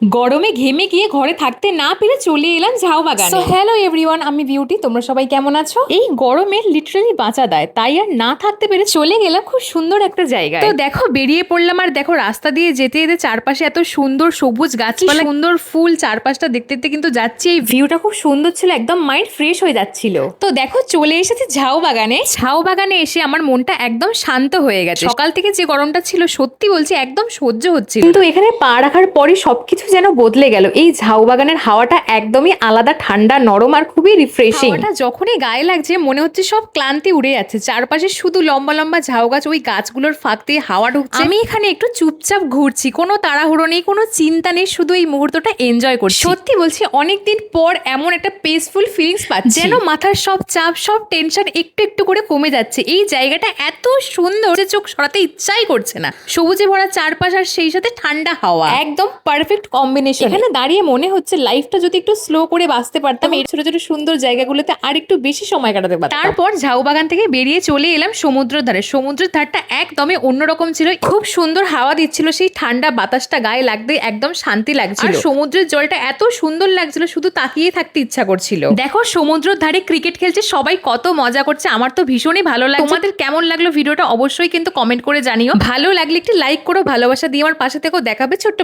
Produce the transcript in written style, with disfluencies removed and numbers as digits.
গরমে ঘেমে গিয়ে ঘরে থাকতে না পেরে চলে এলাম ঝাউ বাগানে। সো হ্যালো এভরিওয়ান, আমি বিউটি। তোমরা সবাই কেমন আছো? এই গরমে লিটারালি বাঁচা দেয়, তাই আর না থাকতে পেরে চলে গেলাম খুব সুন্দর একটা জায়গায়। তো দেখো বেরিয়ে পড়লাম, আর দেখো রাস্তা দিয়ে যেতে যেতে চারপাশে এত সুন্দর সবুজ গাছপালা, সুন্দর ফুল, চারপাশটা দেখতে দেখতে কিন্তু যাচ্ছি। এই ভিউটা খুব সুন্দর ছিল, একদম মাইন্ড ফ্রেশ হয়ে যাচ্ছিল। তো দেখো চলে এসেছি ঝাউ বাগানে। ঝাউ বাগানে এসে আমার মনটা একদম শান্ত হয়ে গেছে। সকাল থেকে যে গরমটা ছিল সত্যি বলছি একদম সহ্য হচ্ছিল, কিন্তু এখানে পা রাখার পরই সবকিছু যেন বদলে গেল। এই ঝাউ বাগানের হাওয়াটা একদমই আলাদা, ঠান্ডা, নরম আর খুবই রিফ্রেশিং। হাওয়াটা যখনই গায়ে লাগছে মনে হচ্ছে সব ক্লান্তি উড়ে যাচ্ছে। চারপাশে শুধু লম্বা লম্বা ঝাউ গাছ, ওই গাছগুলোর ফাঁক দিয়ে হাওয়া ঢুকছে। আমি এখানে একটু চুপচাপ ঘুরছি, কোনো তাড়াহুড়ো নেই, কোনো চিন্তা নেই, শুধু এই মুহূর্তটা এনজয় করছি। সত্যি বলছি অনেকদিন পর এমন একটা পিসফুল ফিলিংস পাচ্ছি, যেন মাথার সব চাপ, সব টেনশন একটু একটু করে কমে যাচ্ছে। এই জায়গাটা এত সুন্দর যে চোখ সরাতে ইচ্ছাই করছে না। সবুজে ভরা চারপাশ আর সেই সাথে ঠান্ডা হাওয়া, একদম পারফেক্ট কম্বিনেশন। এখানে দাঁড়িয়ে মনে হচ্ছে লাইফটা যদি একটু স্লো করে বাঁচতে পারতাম, এই ছোট ছোট সুন্দর জায়গাগুলোতে আর একটু বেশি সময় কাটাতে পারতাম। তারপর ঝাউ বাগান থেকে বেরিয়ে চলে এলাম সমুদ্রের ধারে। সমুদ্রের ধারটা একদমই অন্যরকম ছিল, খুব সুন্দর হাওয়া দিচ্ছিল, সেই ঠান্ডা বাতাসটা গায়ে লাগতে একদম শান্তি লাগছিল। আর সমুদ্রের জলটা এত সুন্দর লাগছিল, শুধু তাকিয়ে থাকতে ইচ্ছা করছিল। দেখো সমুদ্রের ধারে ক্রিকেট খেলছে সবাই, কত মজা করছে। আমার তো ভীষণই ভালো লাগছে। তোমাদের কেমন লাগলো ভিডিওটা অবশ্যই কিন্তু কমেন্ট করে জানিও। ভালো লাগলে একটি লাইক করো, ভালোবাসা দিয়ে আমার পাশে থেকেও। দেখাবে ছোট্ট